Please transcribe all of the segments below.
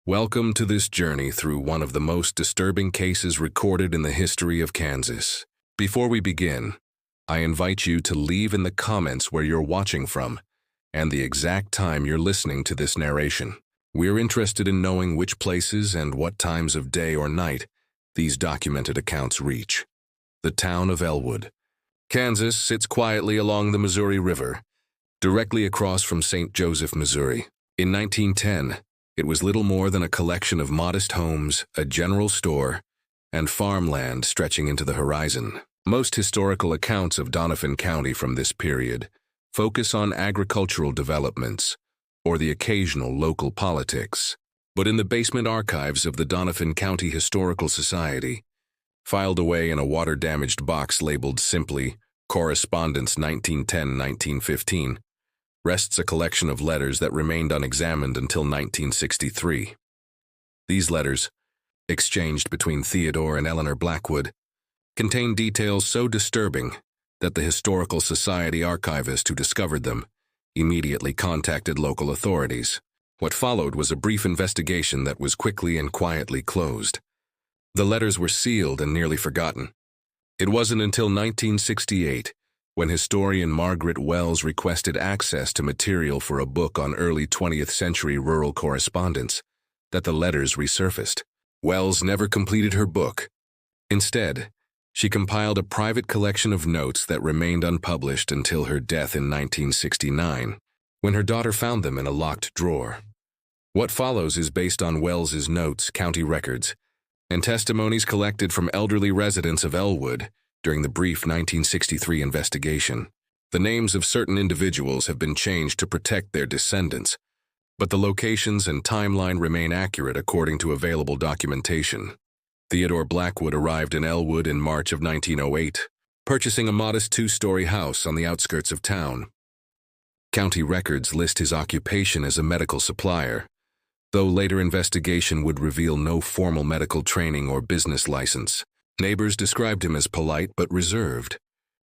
Welcome to this journey through one of the most disturbing cases recorded in the history of Kansas. Before we begin, I invite you to leave in the comments where you're watching from and the exact time you're listening to this narration. We're interested in knowing which places and what times of day or night these documented accounts reach. The town of Elwood, Kansas sits quietly along the Missouri River, directly across from St. Joseph, Missouri. In 1910, it was little more than a collection of modest homes, a general store, and farmland stretching into the horizon. Most historical accounts of Doniphan County from this period focus on agricultural developments or the occasional local politics. But in the basement archives of the Doniphan County Historical Society, filed away in a water-damaged box labeled simply Correspondence 1910-1915, rests a collection of letters that remained unexamined until 1963. These letters, exchanged between Theodore and Eleanor Blackwood, contain details so disturbing that the Historical Society archivist who discovered them immediately contacted local authorities. What followed was a brief investigation that was quickly and quietly closed. The letters were sealed and nearly forgotten. It wasn't until 1968, when historian Margaret Wells requested access to material for a book on early 20th century rural correspondence, that the letters resurfaced. Wells never completed her book. Instead, she compiled a private collection of notes that remained unpublished until her death in 1969, when her daughter found them in a locked drawer. What follows is based on Wells's notes, county records, and testimonies collected from elderly residents of Elwood during the brief 1963 investigation. The names of certain individuals have been changed to protect their descendants, but the locations and timeline remain accurate according to available documentation. Theodore Blackwood arrived in Elwood in March of 1908, purchasing a modest two-story house on the outskirts of town. County records list his occupation as a medical supplier, though later investigation would reveal no formal medical training or business license. Neighbors described him as polite but reserved.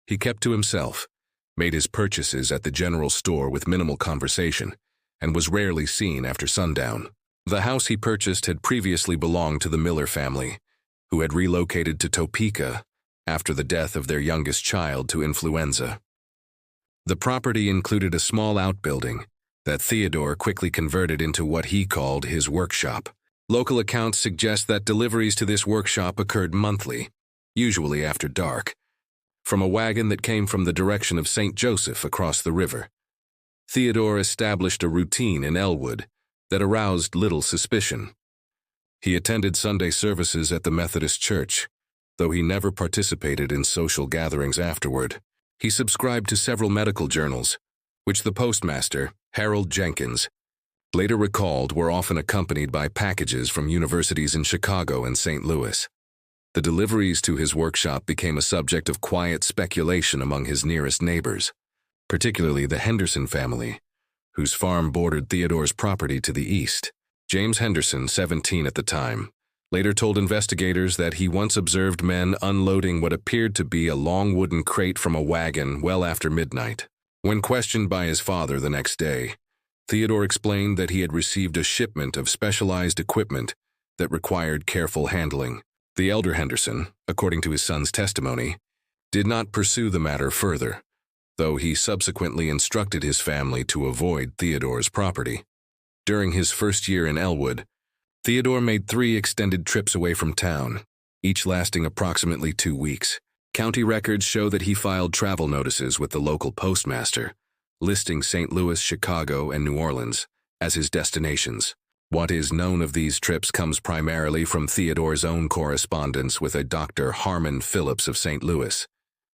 He kept to himself, made his purchases at the general store with minimal conversation, and was rarely seen after sundown. The house he purchased had previously belonged to the Miller family, who had relocated to Topeka after the death of their youngest child to influenza. The property included a small outbuilding that Theodore quickly converted into what he called his workshop. Local accounts suggest that deliveries to this workshop occurred monthly, usually after dark, from a wagon that came from the direction of St. Joseph across the river. Theodore established a routine in Elwood that aroused little suspicion. He attended Sunday services at the Methodist Church, though he never participated in social gatherings afterward. He subscribed to several medical journals, which the postmaster, Harold Jenkins, later recalled were often accompanied by packages from universities in Chicago and St. Louis. The deliveries to his workshop became a subject of quiet speculation among his nearest neighbors, particularly the Henderson family, whose farm bordered Theodore's property to the east. James Henderson, 17 at the time, later told investigators that he once observed men unloading what appeared to be a long wooden crate from a wagon well after midnight. When questioned by his father the next day, Theodore explained that he had received a shipment of specialized equipment that required careful handling. The elder Henderson, according to his son's testimony, did not pursue the matter further, though he subsequently instructed his family to avoid Theodore's property. During his first year in Elwood, Theodore made 3 extended trips away from town, each lasting approximately 2 weeks. County records show that he filed travel notices with the local postmaster, listing St. Louis, Chicago, and New Orleans as his destinations. What is known of these trips comes primarily from Theodore's own correspondence with a Dr. Harmon Phillips of St. Louis,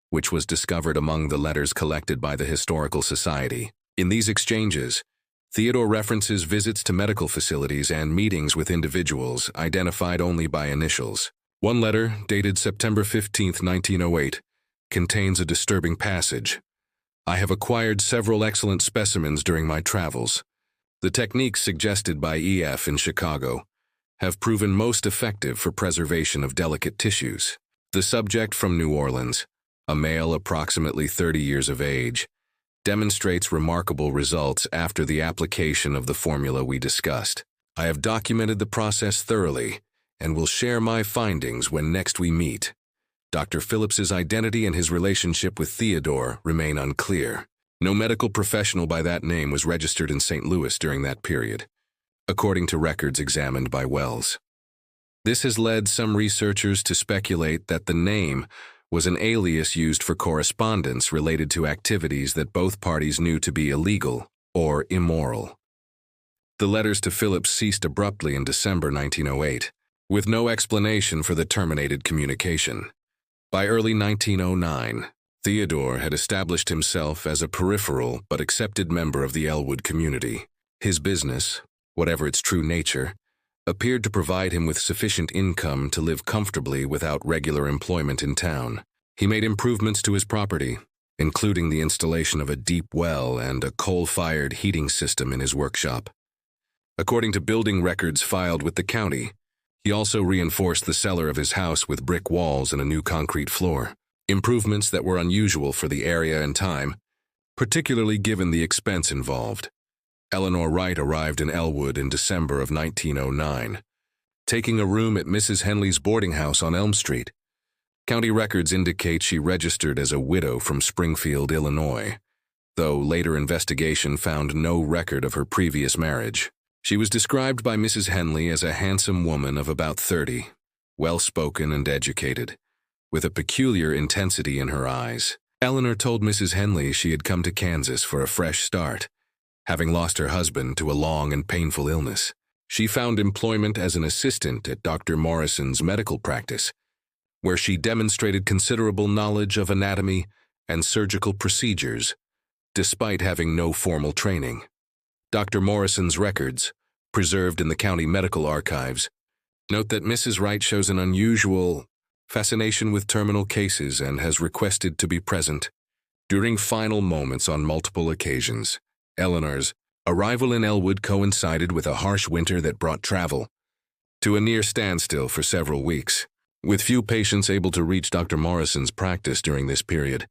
which was discovered among the letters collected by the Historical Society. In these exchanges, Theodore references visits to medical facilities and meetings with individuals identified only by initials. One letter, dated September 15, 1908, contains a disturbing passage. I have acquired several excellent specimens during my travels. The techniques suggested by E.F. in Chicago have proven most effective for preservation of delicate tissues. The subject from New Orleans, a male approximately 30 years of age, demonstrates remarkable results after the application of the formula we discussed. I have documented the process thoroughly and will share my findings when next we meet. Dr. Phillips's identity and his relationship with Theodore remain unclear. No medical professional by that name was registered in St. Louis during that period, according to records examined by Wells. This has led some researchers to speculate that the name was an alias used for correspondence related to activities that both parties knew to be illegal or immoral. The letters to Phillips ceased abruptly in December 1908, with no explanation for the terminated communication. By early 1909, Theodore had established himself as a peripheral but accepted member of the Elwood community. His business, whatever its true nature, appeared to provide him with sufficient income to live comfortably without regular employment in town. He made improvements to his property, including the installation of a deep well and a coal-fired heating system in his workshop. According to building records filed with the county, he also reinforced the cellar of his house with brick walls and a new concrete floor, improvements that were unusual for the area and time, particularly given the expense involved. Eleanor Wright arrived in Elwood in December of 1909, taking a room at Mrs. Henley's boarding house on Elm Street. County records indicate she registered as a widow from Springfield, Illinois, though later investigation found no record of her previous marriage. She was described by Mrs. Henley as a handsome woman of about 30, well-spoken and educated, with a peculiar intensity in her eyes. Eleanor told Mrs. Henley she had come to Kansas for a fresh start, having lost her husband to a long and painful illness. She found employment as an assistant at Dr. Morrison's medical practice, where she demonstrated considerable knowledge of anatomy and surgical procedures, despite having no formal training. Dr. Morrison's records, preserved in the county medical archives, note that Mrs. Wright shows an unusual fascination with terminal cases and has requested to be present during final moments on multiple occasions. Eleanor's arrival in Elwood coincided with a harsh winter that brought travel to a near standstill for several weeks. With few patients able to reach Dr. Morrison's practice during this period,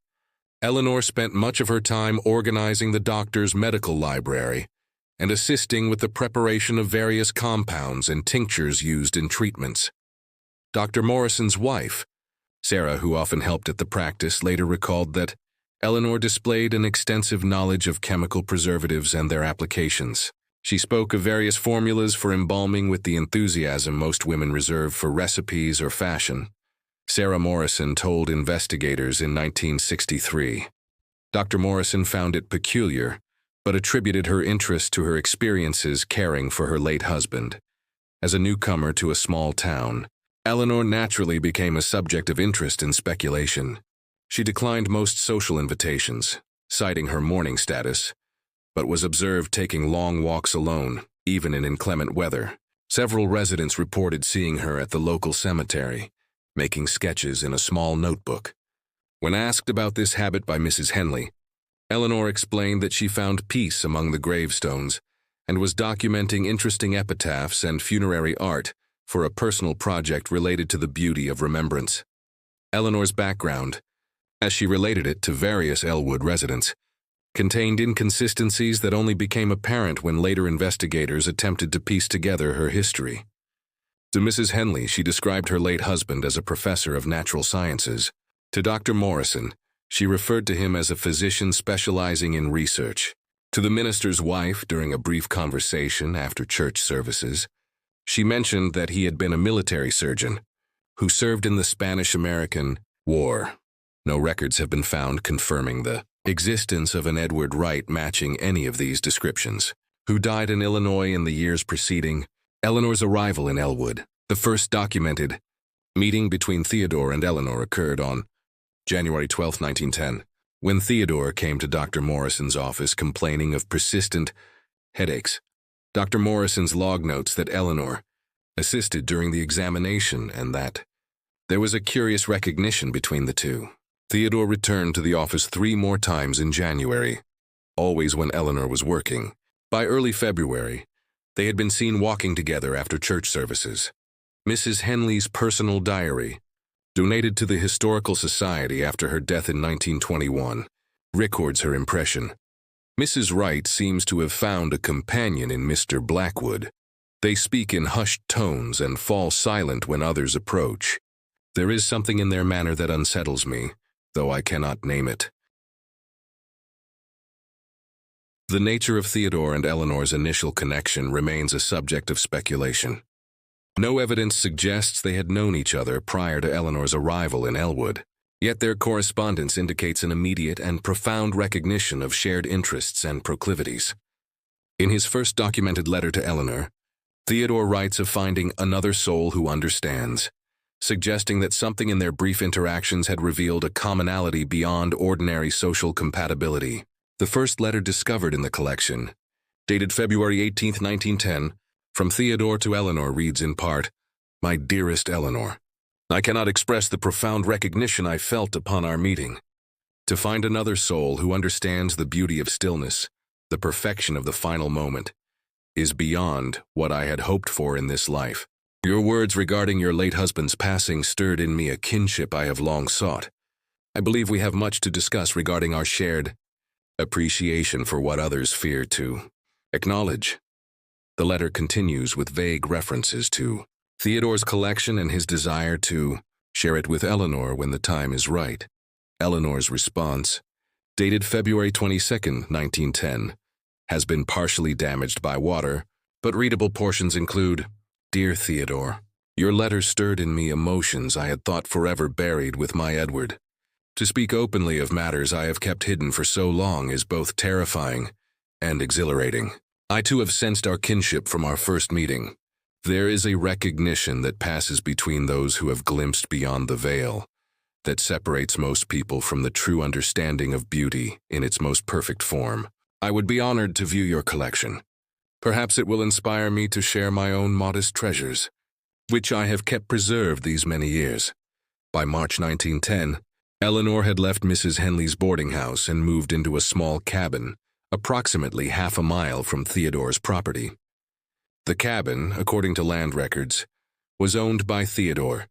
Eleanor spent much of her time organizing the doctor's medical library and assisting with the preparation of various compounds and tinctures used in treatments. Dr. Morrison's wife, Sarah, who often helped at the practice, later recalled that Eleanor displayed an extensive knowledge of chemical preservatives and their applications. She spoke of various formulas for embalming with the enthusiasm most women reserve for recipes or fashion. Sarah Morrison told investigators in 1963. Dr. Morrison found it peculiar, but attributed her interest to her experiences caring for her late husband. As a newcomer to a small town, Eleanor naturally became a subject of interest and speculation. She declined most social invitations, citing her mourning status, but was observed taking long walks alone, even in inclement weather. Several residents reported seeing her at the local cemetery, making sketches in a small notebook. When asked about this habit by Mrs. Henley, Eleanor explained that she found peace among the gravestones and was documenting interesting epitaphs and funerary art for a personal project related to the beauty of remembrance. Eleanor's background, as she related it to various Elwood residents, contained inconsistencies that only became apparent when later investigators attempted to piece together her history. To Mrs. Henley, she described her late husband as a professor of natural sciences. To Dr. Morrison, she referred to him as a physician specializing in research. To the minister's wife, during a brief conversation after church services, she mentioned that he had been a military surgeon who served in the Spanish-American War. No records have been found confirming the existence of an Edward Wright matching any of these descriptions, who died in Illinois in the years preceding Eleanor's arrival in Elwood. The first documented meeting between Theodore and Eleanor occurred on January 12, 1910, when Theodore came to Dr. Morrison's office complaining of persistent headaches. Dr. Morrison's log notes that Eleanor assisted during the examination and that there was a curious recognition between the two. Theodore returned to the office 3 more times in January, always when Eleanor was working. By early February, they had been seen walking together after church services. Mrs. Henley's personal diary, donated to the Historical Society after her death in 1921, records her impression. Mrs. Wright seems to have found a companion in Mr. Blackwood, They speak in hushed tones and fall silent when others approach. There is something in their manner that unsettles me, though I cannot name it. The nature of Theodore and Eleanor's initial connection remains a subject of speculation. No evidence suggests they had known each other prior to Eleanor's arrival in Elwood, yet their correspondence indicates an immediate and profound recognition of shared interests and proclivities. In his first documented letter to Eleanor, Theodore writes of finding another soul who understands, suggesting that something in their brief interactions had revealed a commonality beyond ordinary social compatibility. The first letter discovered in the collection, dated February 18, 1910, from Theodore to Eleanor reads in part, "My dearest Eleanor, I cannot express the profound recognition I felt upon our meeting. To find another soul who understands the beauty of stillness, the perfection of the final moment, is beyond what I had hoped for in this life. Your words regarding your late husband's passing stirred in me a kinship I have long sought. I believe we have much to discuss regarding our shared appreciation for what others fear to acknowledge." The letter continues with vague references to Theodore's collection and his desire to share it with Eleanor when the time is right. Eleanor's response, dated February 22, 1910, has been partially damaged by water, but readable portions include, "Dear Theodore, your letter stirred in me emotions I had thought forever buried with my Edward. To speak openly of matters I have kept hidden for so long is both terrifying and exhilarating. I too have sensed our kinship from our first meeting. There is a recognition that passes between those who have glimpsed beyond the veil, that separates most people from the true understanding of beauty in its most perfect form. I would be honored to view your collection. Perhaps it will inspire me to share my own modest treasures, which I have kept preserved these many years." By March 1910, Eleanor had left Mrs. Henley's boarding house and moved into a small cabin, approximately half a mile from Theodore's property. The cabin, according to land records, was owned by Theodore,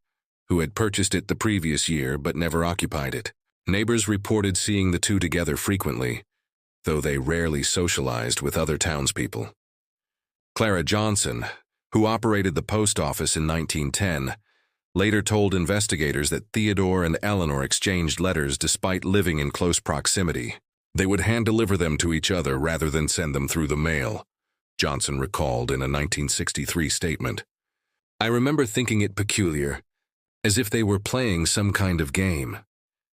who had purchased it the previous year but never occupied it. Neighbors reported seeing the two together frequently, though they rarely socialized with other townspeople. Clara Johnson, who operated the post office in 1910, later told investigators that Theodore and Eleanor exchanged letters despite living in close proximity. They would hand-deliver them to each other rather than send them through the mail, Johnson recalled in a 1963 statement. "I remember thinking it peculiar, as if they were playing some kind of game.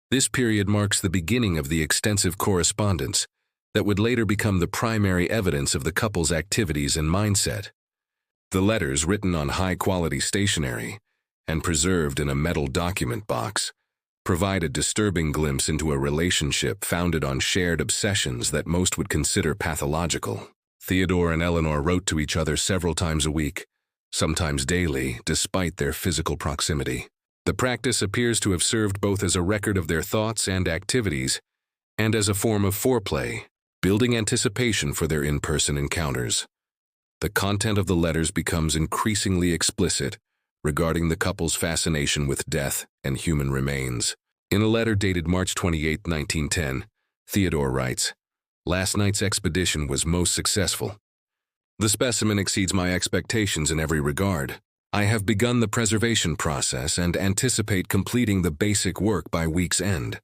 This period marks the beginning of the extensive correspondence that would later become the primary evidence of the couple's activities and mindset. The letters, written on high-quality stationery and preserved in a metal document box, provide a disturbing glimpse into a relationship founded on shared obsessions that most would consider pathological. Theodore and Eleanor wrote to each other several times a week, sometimes daily, despite their physical proximity. The practice appears to have served both as a record of their thoughts and activities and as a form of foreplay, building anticipation for their in-person encounters. The content of the letters becomes increasingly explicit regarding the couple's fascination with death and human remains. In a letter dated March 28, 1910, Theodore writes, "Last night's expedition was most successful. The specimen exceeds my expectations in every regard. I have begun the preservation process and anticipate completing the basic work by week's end.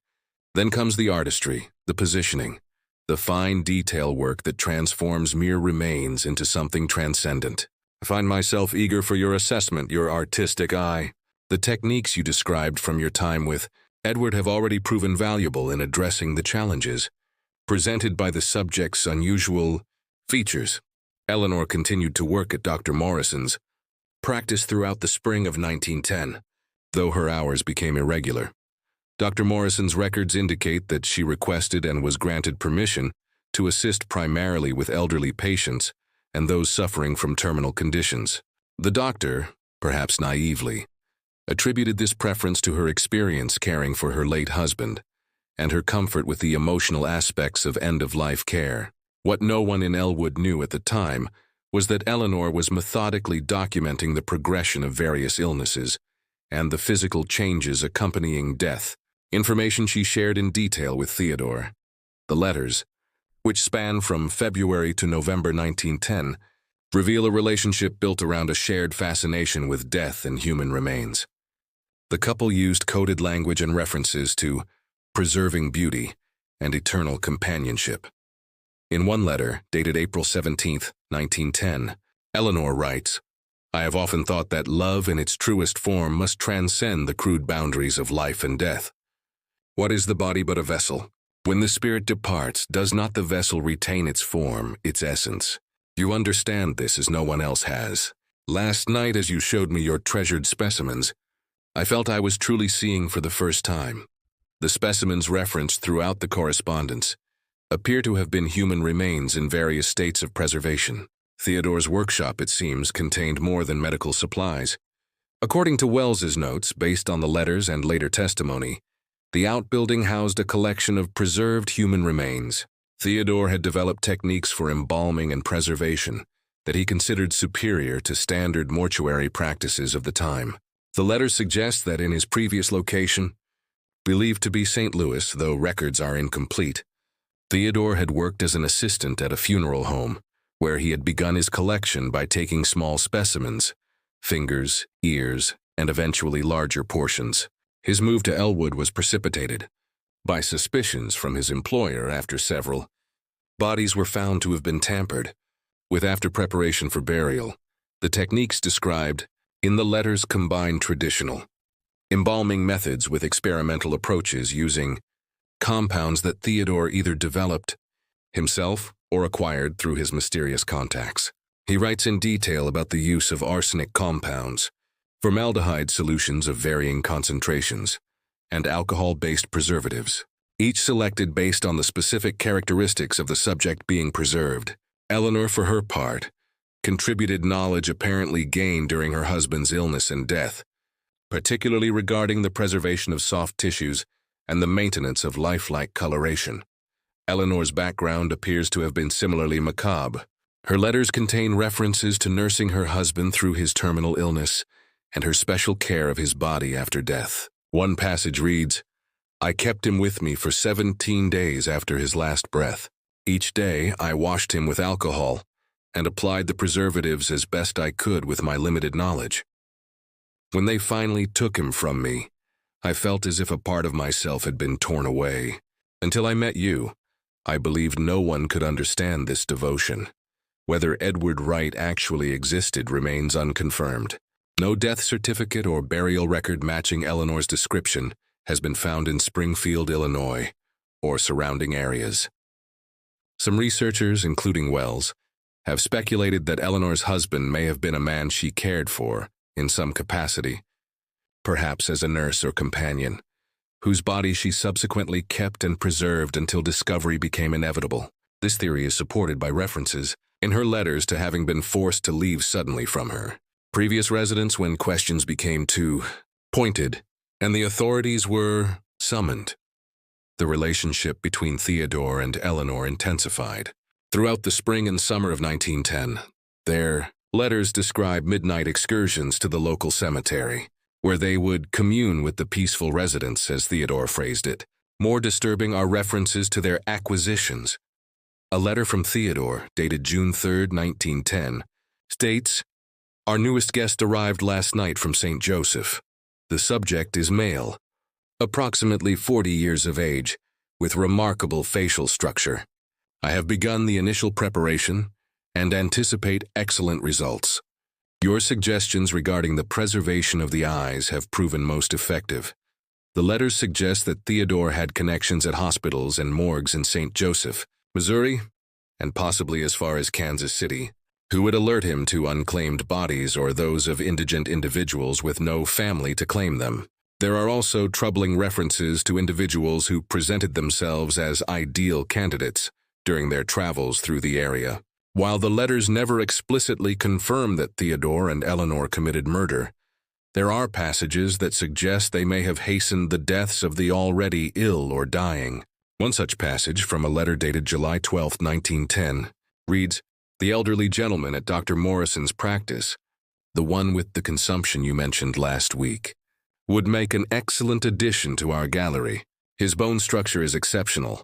Then comes the artistry, the positioning, the fine detail work that transforms mere remains into something transcendent. I find myself eager for your assessment, your artistic eye. The techniques you described from your time with Edward have already proven valuable in addressing the challenges presented by the subject's unusual features." Eleanor continued to work at Dr. Morrison's practice throughout the spring of 1910, though her hours became irregular. Dr. Morrison's records indicate that she requested and was granted permission to assist primarily with elderly patients and those suffering from terminal conditions. The doctor, perhaps naively, attributed this preference to her experience caring for her late husband and her comfort with the emotional aspects of end-of-life care. What no one in Elwood knew at the time was that Eleanor was methodically documenting the progression of various illnesses and the physical changes accompanying death, information she shared in detail with Theodore. The letters, which span from February to November 1910, reveal a relationship built around a shared fascination with death and human remains. The couple used coded language and references to preserving beauty and eternal companionship. In one letter, dated April 17, 1910, Eleanor writes, "I have often thought that love in its truest form must transcend the crude boundaries of life and death. What is the body but a vessel? When the spirit departs, does not the vessel retain its form, its essence? You understand this as no one else has. Last night, as you showed me your treasured specimens, I felt I was truly seeing for the first time. The specimens referenced throughout the correspondence appear to have been human remains in various states of preservation. Theodore's workshop, it seems, contained more than medical supplies. According to Wells's notes, based on the letters and later testimony, the outbuilding housed a collection of preserved human remains. Theodore had developed techniques for embalming and preservation that he considered superior to standard mortuary practices of the time. The letter suggests that in his previous location, believed to be St. Louis, though records are incomplete, Theodore had worked as an assistant at a funeral home, where he had begun his collection by taking small specimens, fingers, ears, and eventually larger portions. His move to Elwood was precipitated by suspicions from his employer after several bodies were found to have been tampered with after preparation for burial. The techniques described in the letters combine traditional embalming methods with experimental approaches using compounds that Theodore either developed himself or acquired through his mysterious contacts. He writes in detail about the use of arsenic compounds, formaldehyde solutions of varying concentrations, and alcohol-based preservatives, each selected based on the specific characteristics of the subject being preserved. Eleanor, for her part, contributed knowledge apparently gained during her husband's illness and death, particularly regarding the preservation of soft tissues and the maintenance of lifelike coloration. Eleanor's background appears to have been similarly macabre. Her letters contain references to nursing her husband through his terminal illness and her special care of his body after death. One passage reads, "I kept him with me for 17 days after his last breath. Each day I washed him with alcohol and applied the preservatives as best I could with my limited knowledge. When they finally took him from me, I felt as if a part of myself had been torn away. Until I met you, I believed no one could understand this devotion. Whether Edward Wright actually existed remains unconfirmed. No death certificate or burial record matching Eleanor's description has been found in Springfield, Illinois, or surrounding areas." Some researchers, including Wells, have speculated that Eleanor's husband may have been a man she cared for in some capacity, perhaps as a nurse or companion, whose body she subsequently kept and preserved until discovery became inevitable. This theory is supported by references in her letters to having been forced to leave suddenly from her previous residence when questions became too pointed and the authorities were summoned. The relationship between Theodore and Eleanor intensified. Throughout the spring and summer of 1910, their letters describe midnight excursions to the local cemetery, where they would commune with the peaceful residents, as Theodore phrased it. More disturbing are references to their acquisitions. A letter from Theodore, dated June 3, 1910, states, "Our newest guest arrived last night from St. Joseph. The subject is male, approximately 40 years of age, with remarkable facial structure. I have begun the initial preparation and anticipate excellent results. Your suggestions regarding the preservation of the eyes have proven most effective." The letters suggest that Theodore had connections at hospitals and morgues in St. Joseph, Missouri, and possibly as far as Kansas City, who would alert him to unclaimed bodies or those of indigent individuals with no family to claim them. There are also troubling references to individuals who presented themselves as ideal candidates during their travels through the area. While the letters never explicitly confirm that Theodore and Eleanor committed murder, there are passages that suggest they may have hastened the deaths of the already ill or dying. One such passage, from a letter dated July 12, 1910, reads, "The elderly gentleman at Dr. Morrison's practice, the one with the consumption you mentioned last week, would make an excellent addition to our gallery. His bone structure is exceptional,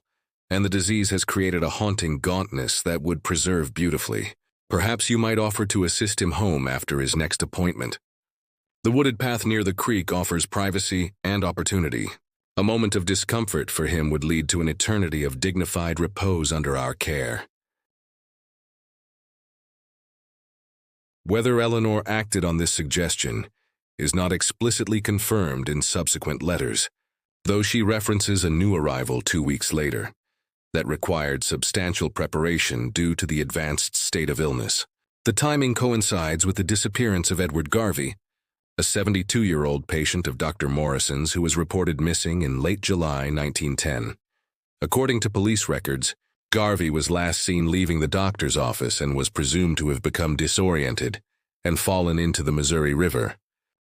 and the disease has created a haunting gauntness that would preserve beautifully. Perhaps you might offer to assist him home after his next appointment. The wooded path near the creek offers privacy and opportunity. A moment of discomfort for him would lead to an eternity of dignified repose under our care. Whether Eleanor acted on this suggestion is not explicitly confirmed in subsequent letters, though she references a new arrival 2 weeks later that required substantial preparation due to the advanced state of illness. The timing coincides with the disappearance of Edward Garvey, a 72-year-old patient of Dr. Morrison's who was reported missing in late July 1910. According to police records, Garvey was last seen leaving the doctor's office and was presumed to have become disoriented and fallen into the Missouri River,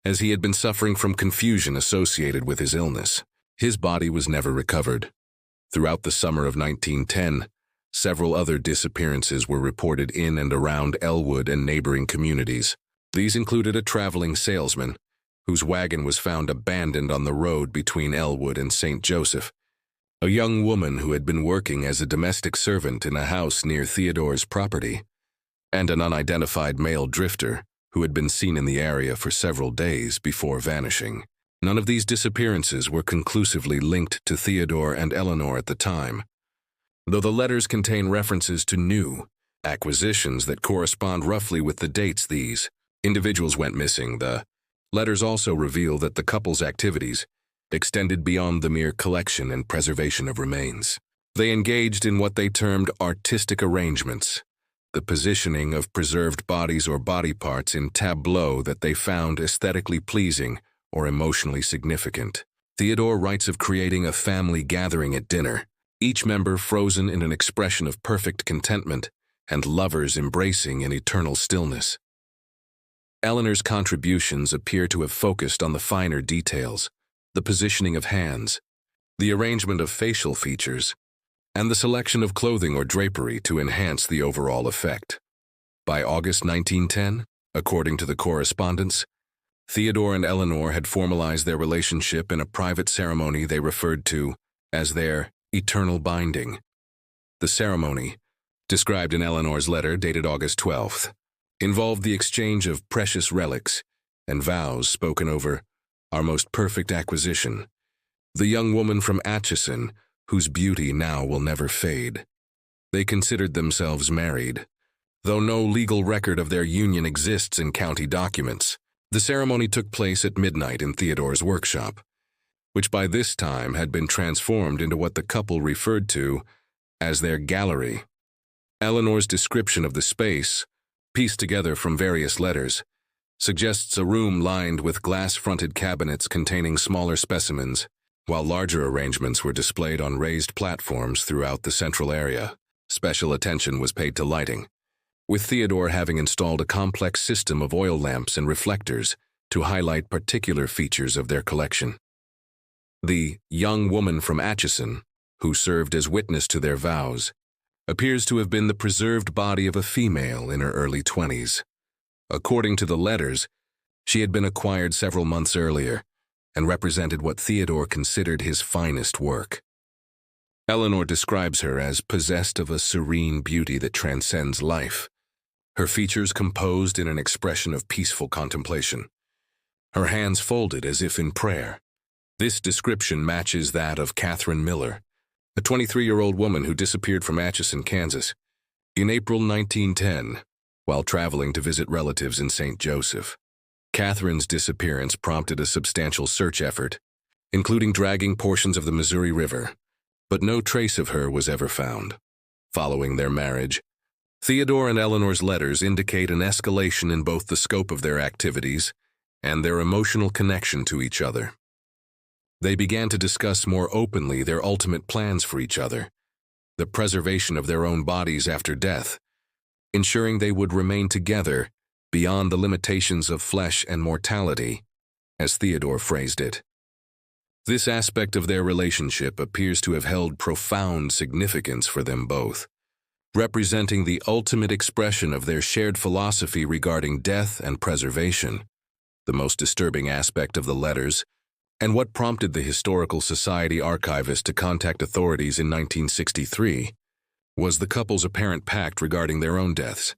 as he had been suffering from confusion associated with his illness. His body was never recovered. Throughout the summer of 1910, several other disappearances were reported in and around Elwood and neighboring communities. These included a traveling salesman, whose wagon was found abandoned on the road between Elwood and St. Joseph, a young woman who had been working as a domestic servant in a house near Theodore's property, and an unidentified male drifter who had been seen in the area for several days before vanishing. None of these disappearances were conclusively linked to Theodore and Eleanor at the time, though the letters contain references to new acquisitions that correspond roughly with the dates these individuals went missing. The letters also reveal that the couple's activities extended beyond the mere collection and preservation of remains. They engaged in what they termed artistic arrangements, the positioning of preserved bodies or body parts in tableaux that they found aesthetically pleasing or emotionally significant. Theodore writes of creating a family gathering at dinner, each member frozen in an expression of perfect contentment and lovers embracing in eternal stillness. Eleanor's contributions appear to have focused on the finer details, the positioning of hands, the arrangement of facial features, and the selection of clothing or drapery to enhance the overall effect. By August 1910, according to the correspondence, Theodore and Eleanor had formalized their relationship in a private ceremony they referred to as their eternal binding. The ceremony, described in Eleanor's letter dated August 12th, involved the exchange of precious relics and vows spoken over our most perfect acquisition, the young woman from Atchison, whose beauty now will never fade. They considered themselves married, though no legal record of their union exists in county documents. The ceremony took place at midnight in Theodore's workshop, which by this time had been transformed into what the couple referred to as their gallery. Eleanor's description of the space, pieced together from various letters, suggests a room lined with glass-fronted cabinets containing smaller specimens, while larger arrangements were displayed on raised platforms throughout the central area. Special attention was paid to lighting, with Theodore having installed a complex system of oil lamps and reflectors to highlight particular features of their collection. The young woman from Atchison, who served as witness to their vows, appears to have been the preserved body of a female in her early 20s. According to the letters, she had been acquired several months earlier and represented what Theodore considered his finest work. Eleanor describes her as possessed of a serene beauty that transcends life, her features composed in an expression of peaceful contemplation, her hands folded as if in prayer. This description matches that of Catherine Miller, a 23-year-old woman who disappeared from Atchison, Kansas, in April 1910, while traveling to visit relatives in St. Joseph. Catherine's disappearance prompted a substantial search effort, including dragging portions of the Missouri River, but no trace of her was ever found. Following their marriage, Theodore and Eleanor's letters indicate an escalation in both the scope of their activities and their emotional connection to each other. They began to discuss more openly their ultimate plans for each other, the preservation of their own bodies after death, ensuring they would remain together beyond the limitations of flesh and mortality, as Theodore phrased it. This aspect of their relationship appears to have held profound significance for them both, representing the ultimate expression of their shared philosophy regarding death and preservation. The most disturbing aspect of the letters, and what prompted the Historical Society archivist to contact authorities in 1963, was the couple's apparent pact regarding their own deaths.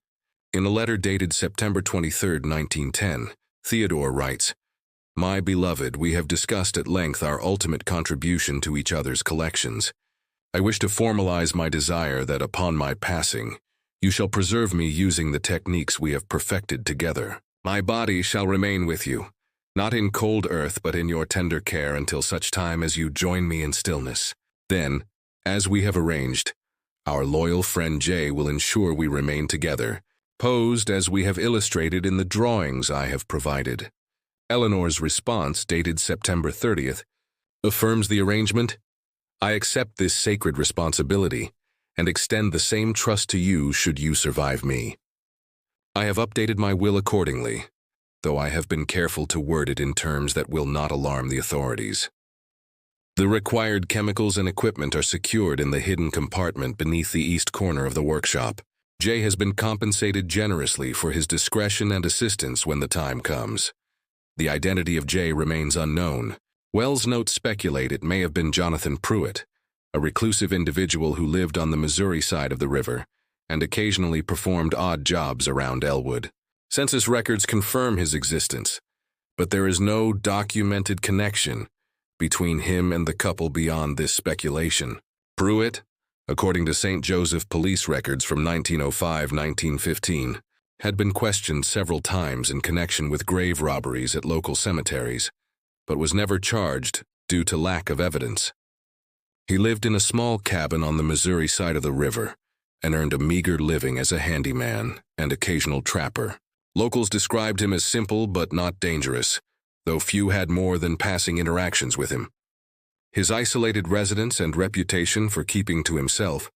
In a letter dated September 23, 1910, Theodore writes, "My beloved, we have discussed at length our ultimate contribution to each other's collections. I wish to formalize my desire that upon my passing, you shall preserve me using the techniques we have perfected together. My body shall remain with you, not in cold earth but in your tender care until such time as you join me in stillness. Then, as we have arranged, our loyal friend Jay will ensure we remain together, posed as we have illustrated in the drawings I have provided." Eleanor's response, dated September 30th, affirms the arrangement. "I accept this sacred responsibility and extend the same trust to you should you survive me. I have updated my will accordingly, though I have been careful to word it in terms that will not alarm the authorities. The required chemicals and equipment are secured in the hidden compartment beneath the east corner of the workshop. Jay has been compensated generously for his discretion and assistance when the time comes. The identity of Jay remains unknown. Wells' notes speculate it may have been Jonathan Pruitt, a reclusive individual who lived on the Missouri side of the river and occasionally performed odd jobs around Elwood. Census records confirm his existence, but there is no documented connection between him and the couple beyond this speculation. Pruitt, according to St. Joseph police records from 1905-1915, had been questioned several times in connection with grave robberies at local cemeteries, but was never charged due to lack of evidence. He lived in a small cabin on the Missouri side of the river and earned a meager living as a handyman and occasional trapper. Locals described him as simple but not dangerous, though few had more than passing interactions with him. His isolated residence and reputation for keeping to himself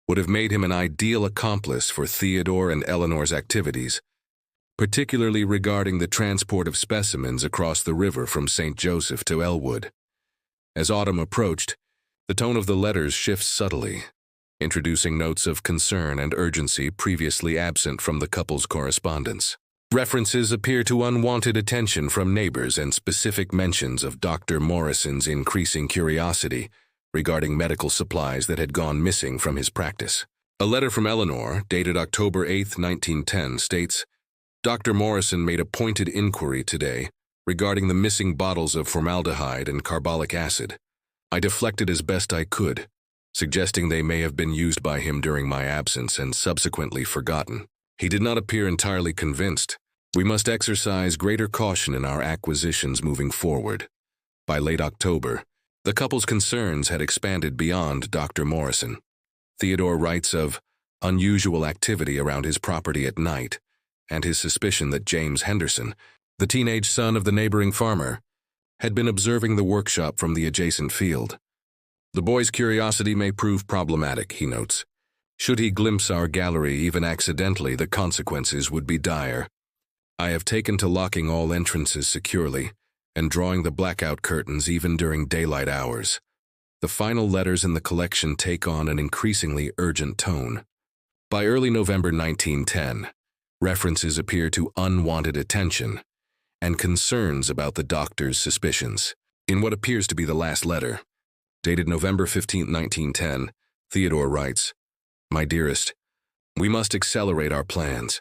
would have made him an ideal accomplice for Theodore and Eleanor's activities, particularly regarding the transport of specimens across the river from St. Joseph to Elwood. As autumn approached, the tone of the letters shifts subtly, introducing notes of concern and urgency previously absent from the couple's correspondence. References appear to unwanted attention from neighbors and specific mentions of Dr. Morrison's increasing curiosity regarding medical supplies that had gone missing from his practice. A letter from Eleanor, dated October 8, 1910, states, "Dr. Morrison made a pointed inquiry today regarding the missing bottles of formaldehyde and carbolic acid. I deflected as best I could, suggesting they may have been used by him during my absence and subsequently forgotten. He did not appear entirely convinced. We must exercise greater caution in our acquisitions moving forward." By late October, the couple's concerns had expanded beyond Dr. Morrison. Theodore writes of unusual activity around his property at night and his suspicion that James Henderson, the teenage son of the neighboring farmer, had been observing the workshop from the adjacent field. "The boy's curiosity may prove problematic," he notes. "Should he glimpse our gallery even accidentally, the consequences would be dire. I have taken to locking all entrances securely and drawing the blackout curtains even during daylight hours." The final letters in the collection take on an increasingly urgent tone. By early November 1910, references appear to unwanted attention and concerns about the doctor's suspicions. In what appears to be the last letter, dated November 15, 1910, Theodore writes, "My dearest, we must accelerate our plans.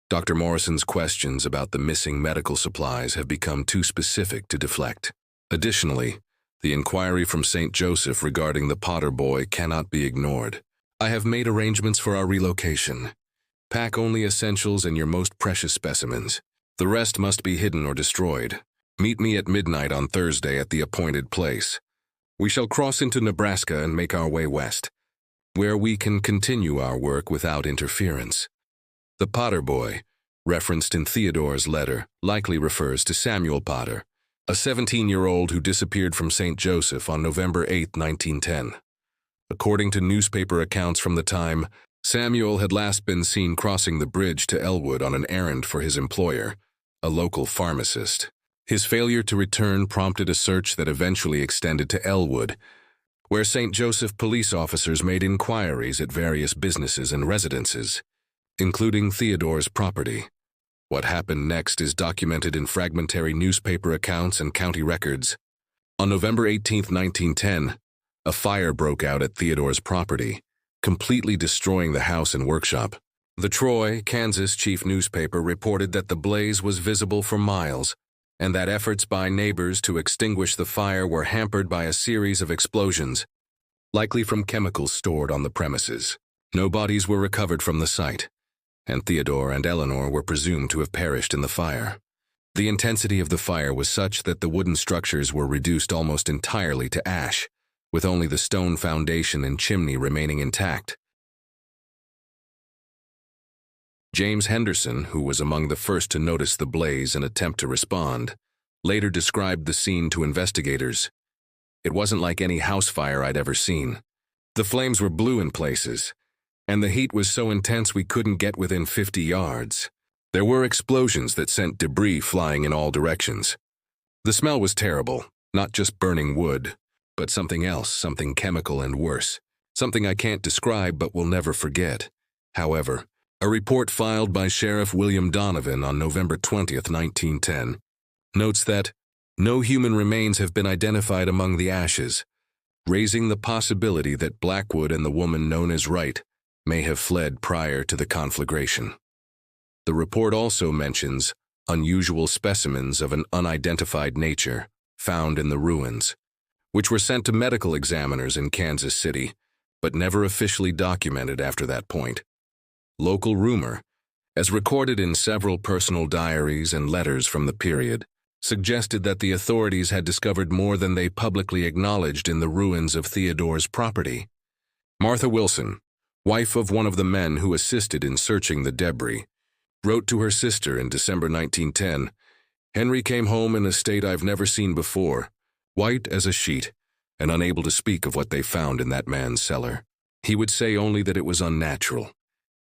Dr. Morrison's questions about the missing medical supplies have become too specific to deflect. Additionally, the inquiry from St. Joseph regarding the Potter boy cannot be ignored. I have made arrangements for our relocation. Pack only essentials and your most precious specimens. The rest must be hidden or destroyed. Meet me at midnight on Thursday at the appointed place. We shall cross into Nebraska and make our way west, where we can continue our work without interference." The Potter boy, referenced in Theodore's letter, likely refers to Samuel Potter, a 17-year-old who disappeared from St. Joseph on November 8, 1910. According to newspaper accounts from the time, Samuel had last been seen crossing the bridge to Elwood on an errand for his employer, a local pharmacist. His failure to return prompted a search that eventually extended to Elwood, where St. Joseph police officers made inquiries at various businesses and residences, including Theodore's property. What happened next is documented in fragmentary newspaper accounts and county records. On November 18, 1910, a fire broke out at Theodore's property, completely destroying the house and workshop. The Troy, Kansas chief newspaper reported that the blaze was visible for miles, and that efforts by neighbors to extinguish the fire were hampered by a series of explosions, likely from chemicals stored on the premises. No bodies were recovered from the site, and Theodore and Eleanor were presumed to have perished in the fire. The intensity of the fire was such that the wooden structures were reduced almost entirely to ash, with only the stone foundation and chimney remaining intact. James Henderson, who was among the first to notice the blaze and attempt to respond, later described the scene to investigators. "It wasn't like any house fire I'd ever seen. The flames were blue in places, and the heat was so intense we couldn't get within 50 yards. There were explosions that sent debris flying in all directions. The smell was terrible, not just burning wood, but something else, something chemical and worse, something I can't describe but will never forget." However, a report filed by Sheriff William Donovan on November 20th, 1910, notes that no human remains have been identified among the ashes, raising the possibility that Blackwood and the woman known as Wright may have fled prior to the conflagration. The report also mentions unusual specimens of an unidentified nature found in the ruins, which were sent to medical examiners in Kansas City, but never officially documented after that point. Local rumor, as recorded in several personal diaries and letters from the period, suggested that the authorities had discovered more than they publicly acknowledged in the ruins of Theodore's property. Martha Wilson, wife of one of the men who assisted in searching the debris, wrote to her sister in December 1910, "Henry came home in a state I've never seen before, white as a sheet, and unable to speak of what they found in that man's cellar. He would say only that it was unnatural,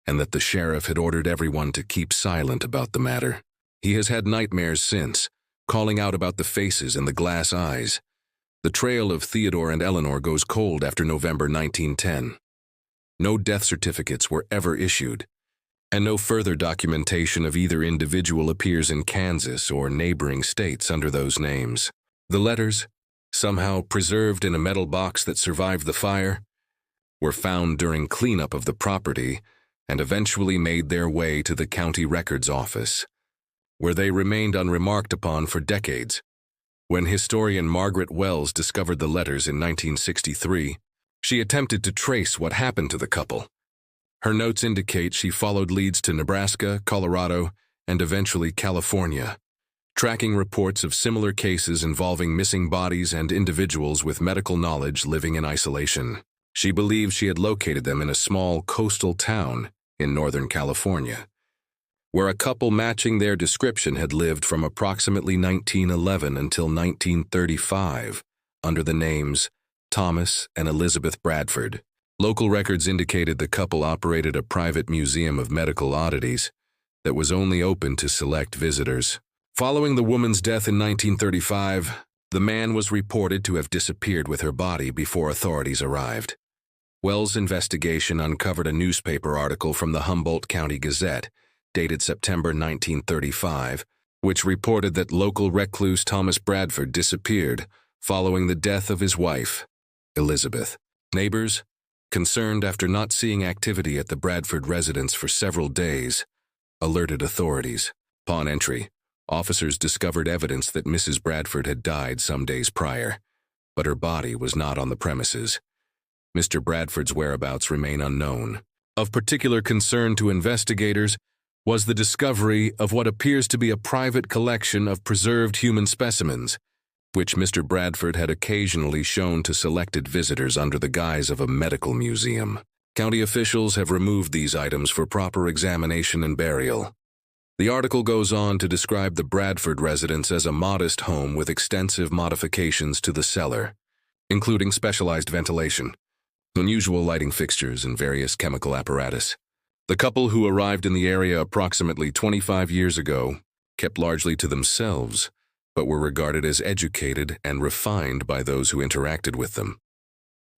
and that the sheriff had ordered everyone to keep silent about the matter. He has had nightmares since, calling out about the faces and the glass eyes. The trail of Theodore and Eleanor goes cold after November 1910. No death certificates were ever issued, and no further documentation of either individual appears in Kansas or neighboring states under those names. The letters, somehow preserved in a metal box that survived the fire, were found during cleanup of the property and eventually made their way to the county records office, where they remained unremarked upon for decades. When historian Margaret Wells discovered the letters in 1963, she attempted to trace what happened to the couple. Her notes indicate she followed leads to Nebraska, Colorado, and eventually California, tracking reports of similar cases involving missing bodies and individuals with medical knowledge living in isolation. She believed she had located them in a small coastal town in Northern California, where a couple matching their description had lived from approximately 1911 until 1935 under the names Thomas and Elizabeth Bradford. Local records indicated the couple operated a private museum of medical oddities that was only open to select visitors. Following the woman's death in 1935, the man was reported to have disappeared with her body before authorities arrived. Wells' investigation uncovered a newspaper article from the Humboldt County Gazette, dated September 1935, which reported that local recluse Thomas Bradford disappeared following the death of his wife, Elizabeth. Neighbors, concerned after not seeing activity at the Bradford residence for several days, alerted authorities. Upon entry, officers discovered evidence that Mrs. Bradford had died some days prior, but her body was not on the premises. Mr. Bradford's whereabouts remain unknown. Of particular concern to investigators was the discovery of what appears to be a private collection of preserved human specimens, which Mr. Bradford had occasionally shown to selected visitors under the guise of a medical museum. County officials have removed these items for proper examination and burial. The article goes on to describe the Bradford residence as a modest home with extensive modifications to the cellar, including specialized ventilation, unusual lighting fixtures, and various chemical apparatus. The couple, who arrived in the area approximately 25 years ago, kept largely to themselves, but were regarded as educated and refined by those who interacted with them.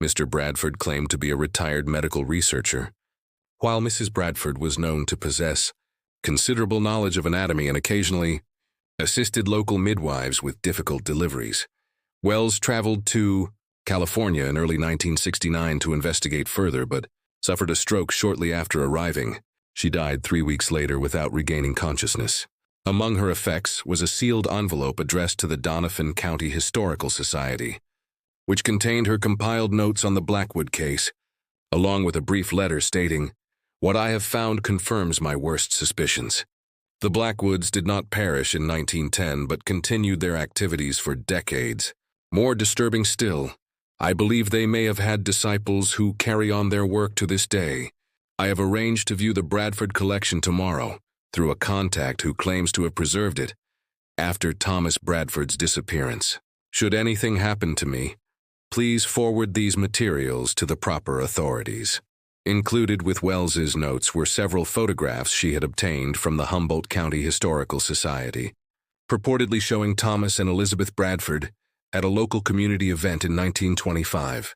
Mr. Bradford claimed to be a retired medical researcher, while Mrs. Bradford was known to possess considerable knowledge of anatomy and occasionally assisted local midwives with difficult deliveries. Wells traveled to California in early 1969 to investigate further, but suffered a stroke shortly after arriving. She died 3 weeks later without regaining consciousness. Among her effects was a sealed envelope addressed to the Doniphan County Historical Society, which contained her compiled notes on the Blackwood case, along with a brief letter stating, "What I have found confirms my worst suspicions." The Blackwoods did not perish in 1910 but continued their activities for decades. More disturbing still, I believe they may have had disciples who carry on their work to this day. I have arranged to view the Bradford collection tomorrow through a contact who claims to have preserved it after Thomas Bradford's disappearance. Should anything happen to me, please forward these materials to the proper authorities. Included with Wells's notes were several photographs she had obtained from the Humboldt County Historical Society, purportedly showing Thomas and Elizabeth Bradford at a local community event in 1925.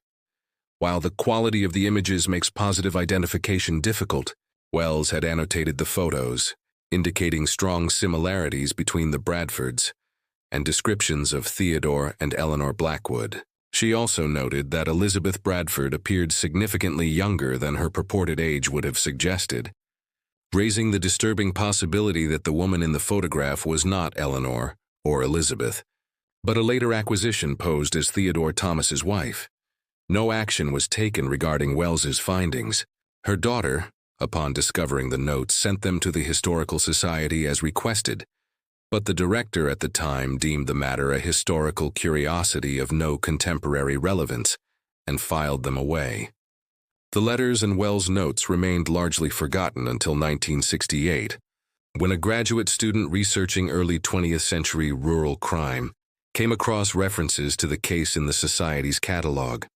While the quality of the images makes positive identification difficult, Wells had annotated the photos, indicating strong similarities between the Bradfords and descriptions of Theodore and Eleanor Blackwood. She also noted that Elizabeth Bradford appeared significantly younger than her purported age would have suggested, raising the disturbing possibility that the woman in the photograph was not Eleanor or Elizabeth, but a later acquisition posed as Theodore Thomas's wife. No action was taken regarding Wells's findings. Her daughter, upon discovering the notes, sent them to the Historical Society as requested, but the director at the time deemed the matter a historical curiosity of no contemporary relevance and filed them away. The letters and Wells' notes remained largely forgotten until 1968, when a graduate student researching early 20th century rural crime came across references to the case in the Society's catalog.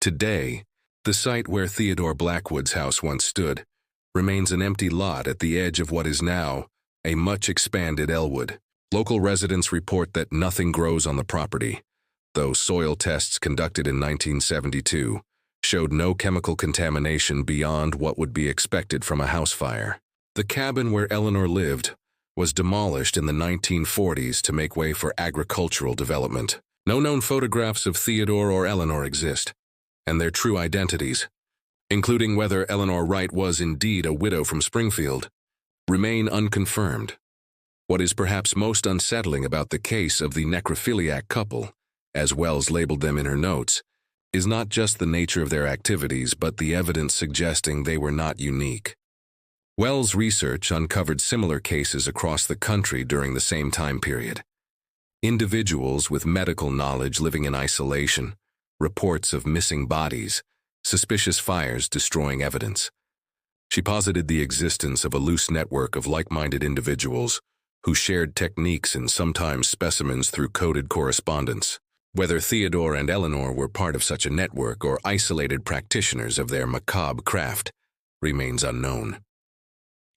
Today, the site where Theodore Blackwood's house once stood remains an empty lot at the edge of what is now a much-expanded Elwood. Local residents report that nothing grows on the property, though soil tests conducted in 1972 showed no chemical contamination beyond what would be expected from a house fire. The cabin where Eleanor lived was demolished in the 1940s to make way for agricultural development. No known photographs of Theodore or Eleanor exist, and their true identities, including whether Eleanor Wright was indeed a widow from Springfield, remain unconfirmed. What is perhaps most unsettling about the case of the necrophiliac couple, as Wells labeled them in her notes, is not just the nature of their activities but the evidence suggesting they were not unique. Wells' research uncovered similar cases across the country during the same time period. Individuals with medical knowledge living in isolation, reports of missing bodies, suspicious fires destroying evidence. She posited the existence of a loose network of like-minded individuals who shared techniques and sometimes specimens through coded correspondence. Whether Theodore and Eleanor were part of such a network or isolated practitioners of their macabre craft remains unknown.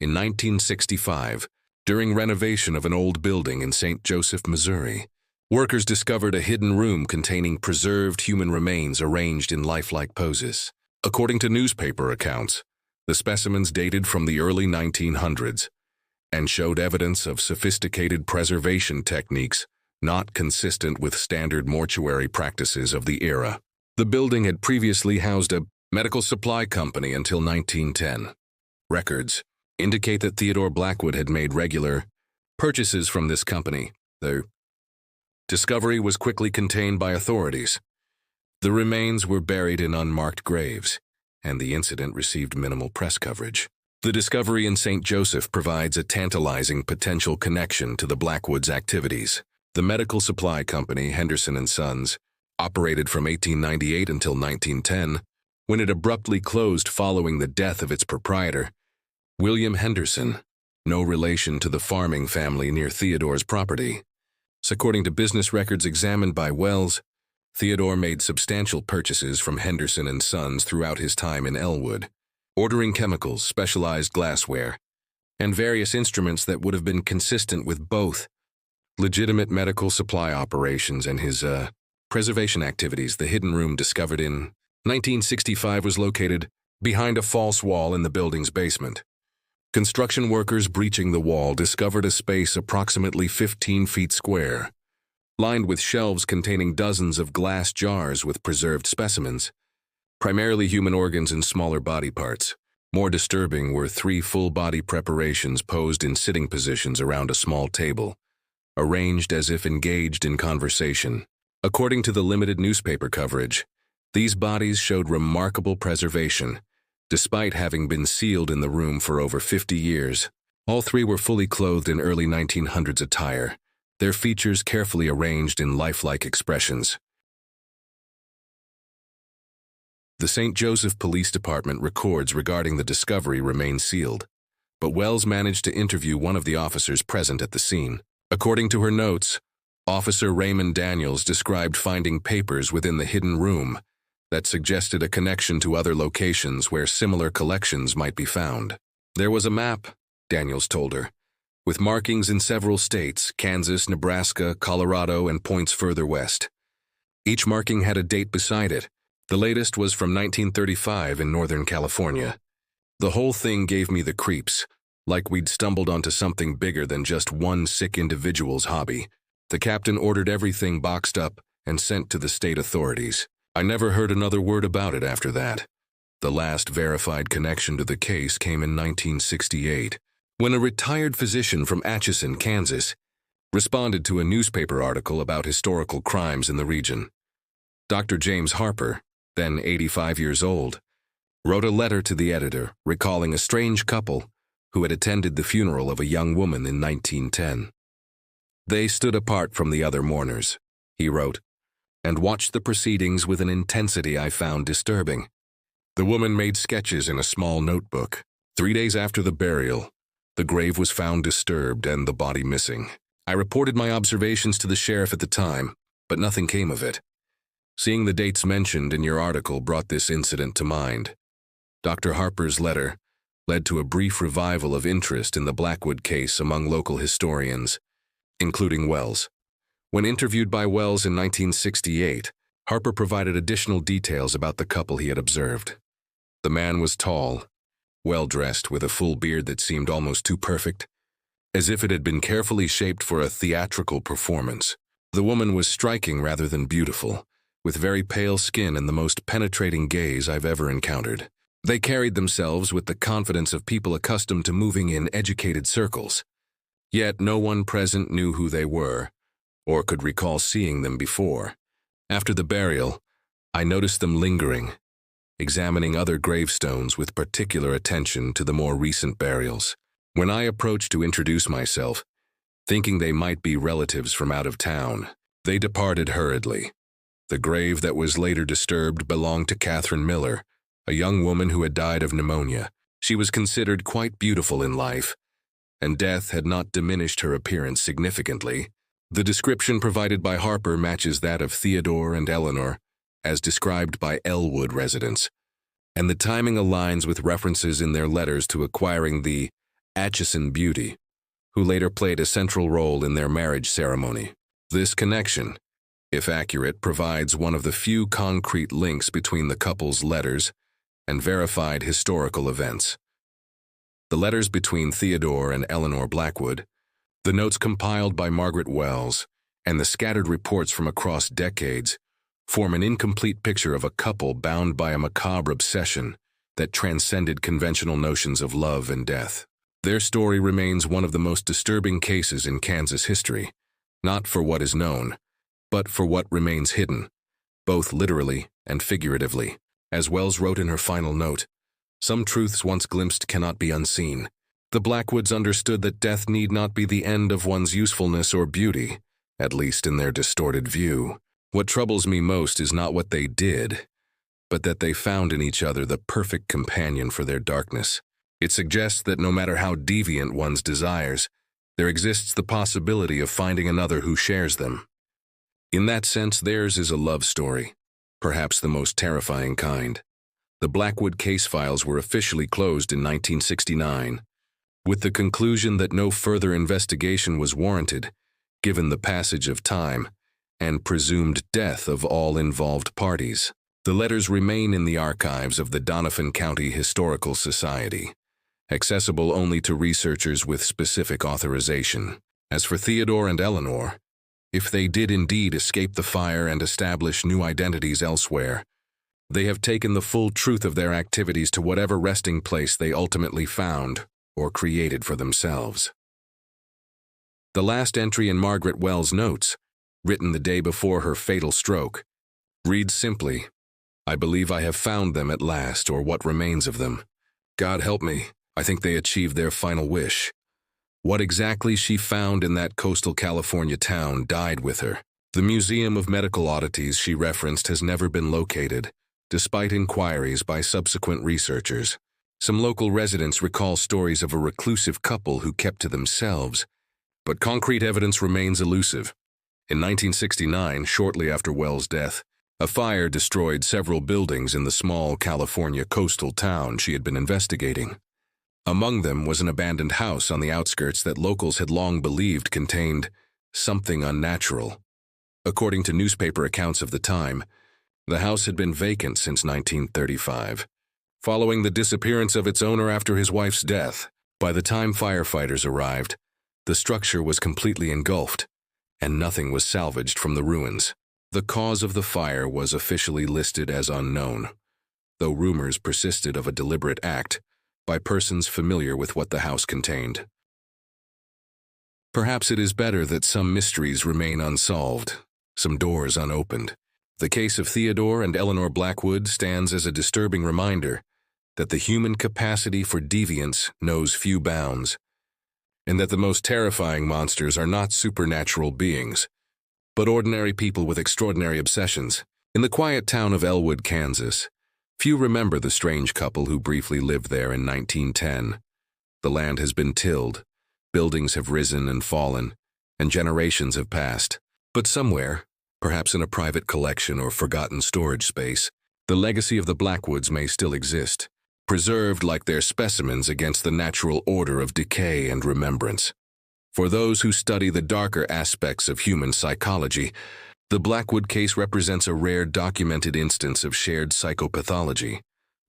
In 1965, during renovation of an old building in St. Joseph, Missouri, workers discovered a hidden room containing preserved human remains arranged in lifelike poses. According to newspaper accounts, the specimens dated from the early 1900s and showed evidence of sophisticated preservation techniques not consistent with standard mortuary practices of the era. The building had previously housed a medical supply company until 1910. Records indicate that Theodore Blackwood had made regular purchases from this company. The discovery was quickly contained by authorities. The remains were buried in unmarked graves, and the incident received minimal press coverage. The discovery in St. Joseph provides a tantalizing potential connection to the Blackwoods' activities. The medical supply company, Henderson & Sons, operated from 1898 until 1910, when it abruptly closed following the death of its proprietor, William Henderson, no relation to the farming family near Theodore's property. According to business records examined by Wells, Theodore made substantial purchases from Henderson & Sons throughout his time in Elwood, ordering chemicals, specialized glassware, and various instruments that would have been consistent with both legitimate medical supply operations and his preservation activities. The hidden room discovered in 1965 was located behind a false wall in the building's basement. Construction workers breaching the wall discovered a space approximately 15 feet square, lined with shelves containing dozens of glass jars with preserved specimens, primarily human organs and smaller body parts. More disturbing were 3 full-body preparations posed in sitting positions around a small table, arranged as if engaged in conversation. According to the limited newspaper coverage, these bodies showed remarkable preservation, despite having been sealed in the room for over 50 years. All 3 were fully clothed in early 1900s attire, their features carefully arranged in lifelike expressions. The St. Joseph Police Department records regarding the discovery remain sealed, but Wells managed to interview one of the officers present at the scene. According to her notes, Officer Raymond Daniels described finding papers within the hidden room that suggested a connection to other locations where similar collections might be found. There was a map, Daniels told her, with markings in several states, Kansas, Nebraska, Colorado, and points further west. Each marking had a date beside it. The latest was from 1935 in Northern California. The whole thing gave me the creeps, like we'd stumbled onto something bigger than just one sick individual's hobby. The captain ordered everything boxed up and sent to the state authorities. I never heard another word about it after that. The last verified connection to the case came in 1968, when a retired physician from Atchison, Kansas, responded to a newspaper article about historical crimes in the region. Dr. James Harper, then 85 years old, wrote a letter to the editor recalling a strange couple who had attended the funeral of a young woman in 1910. They stood apart from the other mourners, he wrote, and watched the proceedings with an intensity I found disturbing. The woman made sketches in a small notebook. 3 days after the burial, the grave was found disturbed and the body missing. I reported my observations to the sheriff at the time, but nothing came of it. Seeing the dates mentioned in your article brought this incident to mind. Dr. Harper's letter led to a brief revival of interest in the Blackwood case among local historians, including Wells. When interviewed by Wells in 1968, Harper provided additional details about the couple he had observed. The man was tall, well-dressed with a full beard that seemed almost too perfect, as if it had been carefully shaped for a theatrical performance. The woman was striking rather than beautiful, with very pale skin and the most penetrating gaze I've ever encountered. They carried themselves with the confidence of people accustomed to moving in educated circles. Yet no one present knew who they were, or could recall seeing them before. After the burial, I noticed them lingering, examining other gravestones with particular attention to the more recent burials. When I approached to introduce myself, thinking they might be relatives from out of town, they departed hurriedly. The grave that was later disturbed belonged to Catherine Miller, a young woman who had died of pneumonia. She was considered quite beautiful in life, and death had not diminished her appearance significantly. The description provided by Harper matches that of Theodore and Eleanor, as described by Elwood residents, and the timing aligns with references in their letters to acquiring the Atchison beauty, who later played a central role in their marriage ceremony. This connection, if accurate, provides one of the few concrete links between the couple's letters and verified historical events. The letters between Theodore and Eleanor Blackwood, the notes compiled by Margaret Wells, and the scattered reports from across decades form an incomplete picture of a couple bound by a macabre obsession that transcended conventional notions of love and death. Their story remains one of the most disturbing cases in Kansas history, not for what is known, but for what remains hidden, both literally and figuratively. As Wells wrote in her final note, "Some truths once glimpsed cannot be unseen." The Blackwoods understood that death need not be the end of one's usefulness or beauty, at least in their distorted view. What troubles me most is not what they did, but that they found in each other the perfect companion for their darkness. It suggests that no matter how deviant one's desires, there exists the possibility of finding another who shares them. In that sense, theirs is a love story, perhaps the most terrifying kind. The Blackwood case files were officially closed in 1969, with the conclusion that no further investigation was warranted, given the passage of time and presumed death of all involved parties. The letters remain in the archives of the Doniphan County Historical Society, accessible only to researchers with specific authorization. As for Theodore and Eleanor, if they did indeed escape the fire and establish new identities elsewhere, They have taken the full truth of their activities to whatever resting place they ultimately found or created for themselves. The last entry in Margaret Wells' notes, written the day before her fatal stroke, reads simply, "I believe I have found them at last, or what remains of them. God help me, I think they achieved their final wish." What exactly she found in that coastal California town died with her. The Museum of Medical Oddities she referenced has never been located, despite inquiries by subsequent researchers. Some local residents recall stories of a reclusive couple who kept to themselves, but concrete evidence remains elusive. In 1969, shortly after Wells' death, a fire destroyed several buildings in the small California coastal town she had been investigating. Among them was an abandoned house on the outskirts that locals had long believed contained something unnatural. According to newspaper accounts of the time, the house had been vacant since 1935, following the disappearance of its owner after his wife's death. By the time firefighters arrived, the structure was completely engulfed, and nothing was salvaged from the ruins. The cause of the fire was officially listed as unknown, though rumors persisted of a deliberate act by persons familiar with what the house contained. Perhaps it is better that some mysteries remain unsolved, some doors unopened. The case of Theodore and Eleanor Blackwood stands as a disturbing reminder that the human capacity for deviance knows few bounds, and that the most terrifying monsters are not supernatural beings, but ordinary people with extraordinary obsessions. In the quiet town of Elwood, Kansas, few remember the strange couple who briefly lived there in 1910. The land has been tilled, buildings have risen and fallen, and generations have passed. But somewhere, perhaps in a private collection or forgotten storage space, the legacy of the Blackwoods may still exist, preserved like their specimens against the natural order of decay and remembrance. For those who study the darker aspects of human psychology, the Blackwood case represents a rare documented instance of shared psychopathology.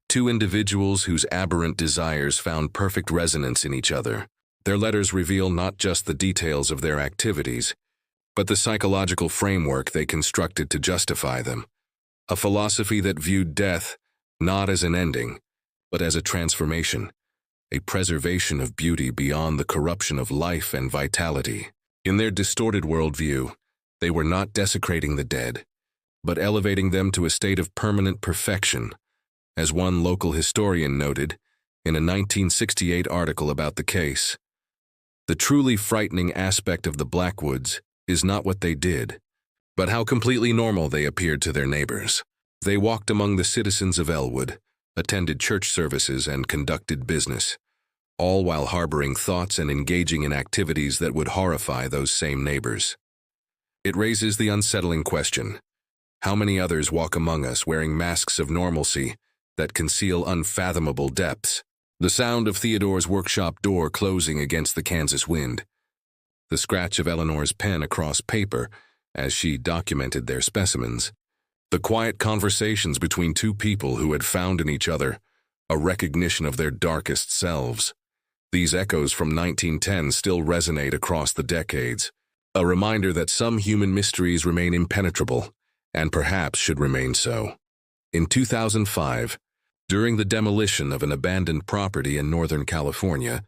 Two individuals whose aberrant desires found perfect resonance in each other. Their letters reveal not just the details of their activities, but the psychological framework they constructed to justify them. A philosophy that viewed death not as an ending, but as a transformation, a preservation of beauty beyond the corruption of life and vitality. In their distorted worldview, they were not desecrating the dead, but elevating them to a state of permanent perfection, as one local historian noted in a 1968 article about the case. The truly frightening aspect of the Blackwoods is not what they did, but how completely normal they appeared to their neighbors. They walked among the citizens of Elwood, attended church services, and conducted business, all while harboring thoughts and engaging in activities that would horrify those same neighbors. It raises the unsettling question: how many others walk among us wearing masks of normalcy that conceal unfathomable depths? The sound of Theodore's workshop door closing against the Kansas wind, the scratch of Eleanor's pen across paper as she documented their specimens, the quiet conversations between two people who had found in each other a recognition of their darkest selves. These echoes from 1910 still resonate across the decades, a reminder that some human mysteries remain impenetrable, and perhaps should remain so. In 2005, during the demolition of an abandoned property in Northern California,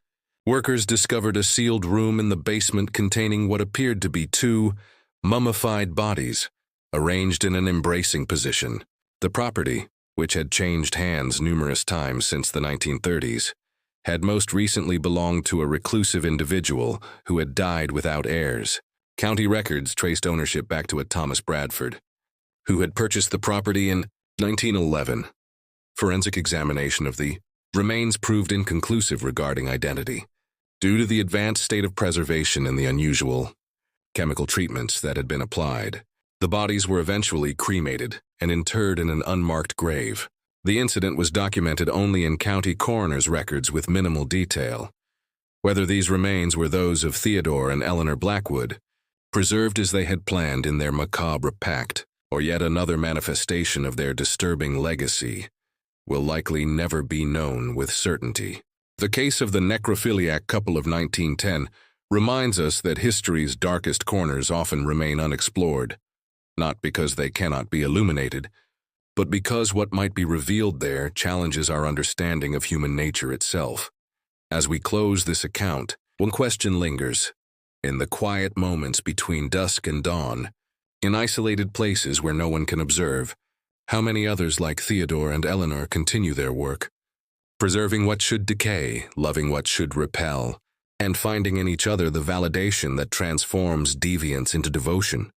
workers discovered a sealed room in the basement containing what appeared to be two mummified bodies, arranged in an embracing position. The property, which had changed hands numerous times since the 1930s, had most recently belonged to a reclusive individual who had died without heirs. County records traced ownership back to a Thomas Bradford, who had purchased the property in 1911. Forensic examination of the remains proved inconclusive regarding identity, due to the advanced state of preservation and the unusual chemical treatments that had been applied. The bodies were eventually cremated and interred in an unmarked grave. The incident was documented only in county coroner's records with minimal detail. Whether these remains were those of Theodore and Eleanor Blackwood, preserved as they had planned in their macabre pact, or yet another manifestation of their disturbing legacy, will likely never be known with certainty. The case of the necrophiliac couple of 1910 reminds us that history's darkest corners often remain unexplored, not because they cannot be illuminated, but because what might be revealed there challenges our understanding of human nature itself. As we close this account, one question lingers. In the quiet moments between dusk and dawn, in isolated places where no one can observe, how many others like Theodore and Eleanor continue their work, preserving what should decay, loving what should repel, and finding in each other the validation that transforms deviance into devotion?